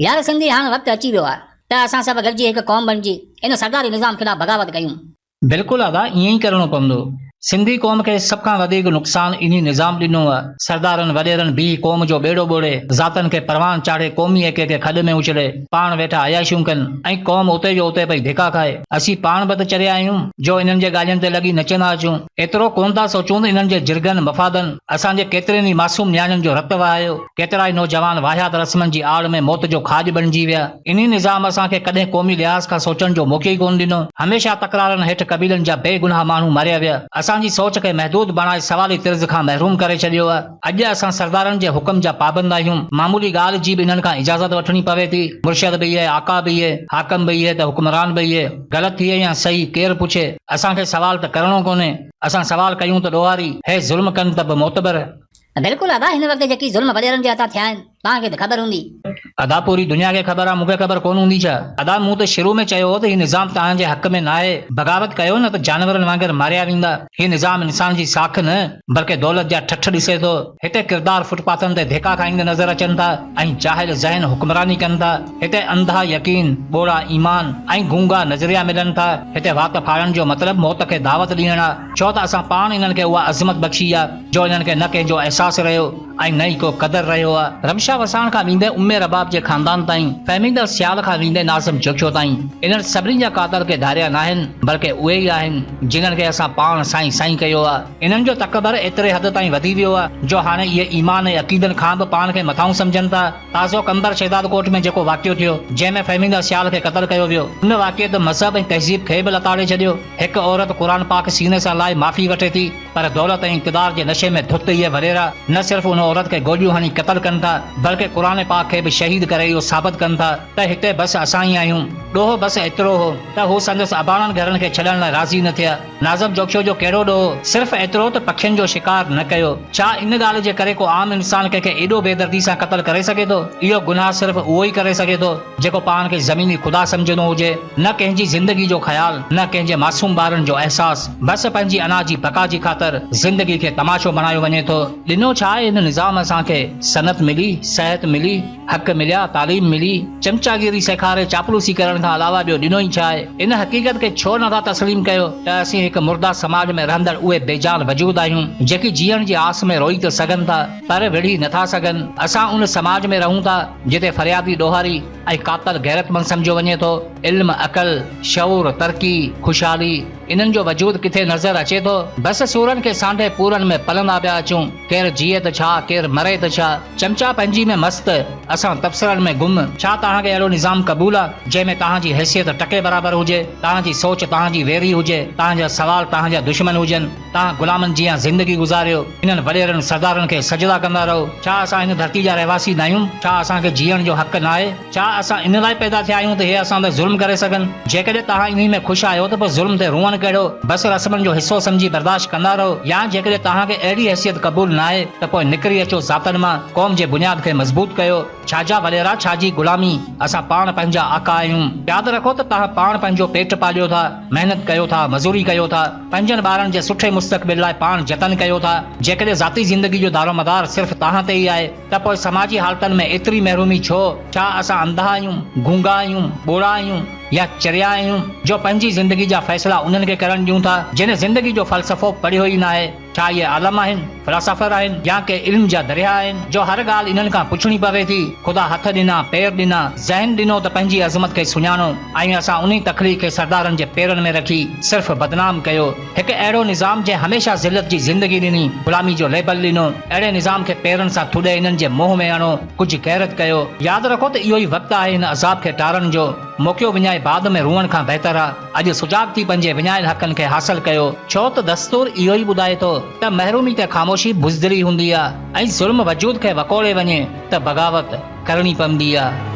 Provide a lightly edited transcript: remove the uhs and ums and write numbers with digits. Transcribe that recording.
यार सिंधी हाणे वक़्तु अची वियो आहे त असां सभु गॾिजी हिकु क़ौम बणिजी इन सरदारी निज़ाम खिलाफ़ बग़ावत कयूं। बिल्कुलु अदा ईअं ई करिणो पवंदो। सिंधी क़ौम खे सभ खां वधीक नुक़सान इन्ही निज़ाम ॾिनो आहे। सरदारनि वॾेरनि बीह क़ौम जो बेड़ो ॿोड़े, ज़ातनि खे परवान चाढ़े क़ौमी एके खे खॾ में उछले, पाण वेठा अयाशियूं कनि ऐं क़ौम उते जो उते पई धिका खाए। असीं पाण बि त चरिया आहियूं जो इन्हनि जे ॻाल्हियुनि ते लॻी नचंदा अचूं। एतिरो कोन था सोचूं त इन्हनि जे जिरगनि मफ़ादनि असांजे केतिरनि ई मासूम न्याणियुनि जो रतु वहायो। केतिरा ई नौजवान वाहियात रस्मनि जी आड़ में मौत जो खाज बणिजी विया। इन्ही निज़ाम असांखे कॾहिं क़ौमी लिहाज़ खां सोचण जो मौक़ो ई कोन ॾिनो। हमेशह तकरारनि हेठि क़बीलनि जा बेगुनाह माण्हू मारिया विया। असांजी सोच खे महदूद बणाए सवाली तिर्ज़ खां महरूम करे छॾियो आहे। अॼु असां सरदारनि जे हुकुम जा पाबंद आहियूं। मामूली ॻाल्हि जी बि इन्हनि खां इजाज़त वठणी पवे थी। मुर्शिद बि इहे, आका बि इहे, हाकम बि इहे त हुक्मरान बि इहे। ग़लति थिए या सही केरु पुछे, असांखे सवाल त करणो कोन्हे। असां सवाल कयूं त ॾोहारी, हे ज़ुल्म कनि त बि मोतबर। बिल्कुलु अदा हिन वक़्तु जेकी ज़ुल्म वॾेरनि जे हथां थिया आहिनि तव्हांखे त ख़बर हूंदी। अदा पूरी दुनिया खे ख़बर आहे, मूंखे ख़बर कोन हूंदी छा? अदा मूं त शुरू में चयो हो त हीउ निज़ाम तव्हांजे हक़ में न आहे। बग़ावत कयो न त जानवरनि वांगुरु मारिया वेंदा। हीउ निज़ाम इंसान जी साख न बल्कि दौलत जा ठठ ॾिसे थो। हिते किरदार फुटपाथनि ते धिका खाईंदे नज़र अचनि था ऐं जाहिल ज़हन हुक्मरानी कनि था। हिते अंधा यकीन, ॿोड़ा ईमान ऐं गूंगा नज़रिया मिलनि था। हिते वात फाड़ण जो मतिलबु मौत खे दावत ॾियण आहे। छो त असां पाण इन्हनि खे उहा अज़मत बख़्शी आहे जो इन्हनि खे न कंहिंजो अहसासु रहियो ऐं न ई को क़दर रहियो आहे। रमशा वसाण खां वेंदे उम्मे रबाब जे ख़ानदान ताईं, फहमींदड़ सियाल खां वेंदे नाज़िम जोखियो ताईं, इन्हनि सभिनी जा कातर के धारिया न आहिनि बल्कि उहे ई आहिनि जिन्हनि खे असां पाण साईं साईं कयो आहे। इन्हनि जो तकबर एतिरे हद ताईं वधी वियो आहे जो हाणे इहे ईमान ऐं अक़ीदनि खां बि पाण खे मथाऊं सम्झनि था। ताज़ो कंबर शहदाद कोट में जेको वाक़ियो थियो जंहिंमें फहमींदड़ सियाल खे क़तल कयो वियो, उन वाक़िए त मज़हब ऐं तहज़ीब खे बि लताड़े छॾियो। हिकु औरत क़ुर पाक सीने सां लाइ माफ़ी वठे थी पर दौलत ऐं इक़्तिदार जे नशे में धुत इहे वॾेरा न सिर्फ़ उन औरत खे गोलियूं हणी क़तल कनि था बल्कि क़ुर पाक खे बि शहीद करे इहो साबित कनि था त हिते बसि असां ई आहियूं। ॾोहो बसि एतिरो हो त हू संदसि अबाणनि घरनि खे छॾण लाइ राज़ी न थिया। नाज़िम जोखियो जो कहिड़ो ॾोहो, सिर्फ़ एतिरो त पखियुनि जो शिकार न कयो। छा इन ॻाल्हि जे करे को आम इंसान कंहिंखे एॾो बेदर्दी सां क़तल करे सघे थो? इहो गुनाह सिर्फ़ उहो ई करे सघे थो जेको पाण खे ज़मीनी ख़ुदा सम्झंदो हुजे। न कंहिंजी ज़िंदगी जो ख़्याल, न कंहिंजे मासूम ॿारनि जो अहसास, बसि पंहिंजी अना जी बका जी ख़ातिर ज़िंदगी खे तमाशो बणायो वञे थो। ॾिनो छा आहे हिन निज़ाम असांखे? सनत मिली, सिहत मिली, हक़ मिलिया, तालीम मिली, चमचागिरी सेखारे चापलूसी करण खां अलावा ॿियो ॾिनो ई छा आहे? इन हक़ीक़त खे छो नथा तस्लीम कयो त असीं हिकु मुर्दा समाज में रहंदड़ उहे बेजान वजूद आहियूं जेकी जीअण जी आस में रोई त सघनि था पर विढ़ी नथा सघनि। असां उन समाज में रहूं था जिते फरियादी ॾोहारी ऐं कातल गैरतमंद सम्झो वञे थो। इल्म, अक़ल, शऊर, तरक़ी, ख़ुशहाली इन्हनि जो वजूद किथे नज़र अचे थो? बसि सूरनि खे सांढे पूरनि में पलंदा पिया अचूं। केरु जीए त छा, केरु मरे त छा, चमचा पंहिंजी में मस्त, असां तबसरनि में गुम। छा तव्हांखे अहिड़ो निज़ाम क़बूल आहे जंहिंमें तव्हांजी हैसियत टके बराबरि हुजे, तव्हांजी सोच तव्हांजी वेरी हुजे, तव्हांजा सवाल तव्हांजा दुश्मन हुजनि, तव्हां ग़ुलामनि जीअं ज़िंदगी गुज़ारियो, इन्हनि वॾेरनि सरदारनि खे सजदा कंदा रहो? छा असां हिन धरती जा रहवासी न आहियूं? छा असांखे जीअण जो हक़ न आहे? छा असां इन लाइ पैदा थिया आहियूं त हे असां ते ज़ुल्म करे सघनि? जेकॾहिं तव्हां इन में ख़ुशि आहियो त पोइ ज़ुल्म ते रुअण कहिड़ो? बसि रस्मनि जो हिसो सम्झी बर्दाश्त कंदा रहो। या जेकॾहिं तव्हांखे अहिड़ी हैसियत क़बूल न आहे त पोइ निकिरी अचो ज़ातनि मां, क़ौम जे बुनियाद खे मज़बूत कयो। छाजा वॾेरा, छाजी ग़ुलामी? असां पाण पंहिंजा आका आहियूं। यादि रखो त तव्हां पाण पंहिंजो पेट पालियो था, महिनत कयो था, मज़ूरी कयो था, पंहिंजनि ॿारनि जे सुठे मुस्तक़बिल लाइ पाण जतन कयो था। जेकॾहिं ज़ाती ज़िंदगी जो दारोमदार सिर्फ़ तव्हां ते ई आहे त पोइ समाजी हालतुनि में एतिरी महरूमी छो? छा असां अंधा आहियूं, गूंगा आहियूं, ॿोड़ा आहियूं या चरिया आहियूं जो पंहिंजी ज़िंदगी जा फ़ैसिला उन्हनि खे करण ॾियूं था जिन ज़िंदगी जो फ़लसफ़ो पढ़ियो ई न आहे? छा इहे आलम आहिनि, फ़िलासफ़र आहिनि या के इल्म जा दरिया आहिनि जो हर ॻाल्हि इन्हनि खां पुछणी पवे थी? ख़ुदा हथ ॾिना, पेर ॾिना, ज़हन ॾिनो त पंहिंजी अज़मत खे सुञाणो ऐं असां उन तख़लीक़ खे सरदारनि जे पेरनि में रखी सिर्फ़ बदनाम कयो। हिकु अहिड़ो निज़ाम जंहिं हमेशह ज़िलत जी ज़िंदगी ॾिनी, ग़ुलामी जो लेबल ॾिनो, अहिड़े निज़ाम खे पेरनि सां थुॾे इन्हनि जे मोह में आणो, कुझु गैरत कयो। यादि रखो त इहो ई वक़्तु आहे हिन अज़ाब खे टारण जो। मौक़ियो विञाए बाद में रुअण खां बहितर आहे अॼु सुजाग थी पंहिंजे विञायल हक़नि खे हासिल कयो। छो त दस्तूर इहो ई ॿुधाए थो त महरूमी ते ख़ामोशी बुज़दिली हूंदी आहे ऐं ज़ुल्म वजूद खे वकोड़े वञे त बग़ावत करणी पवंदी आहे।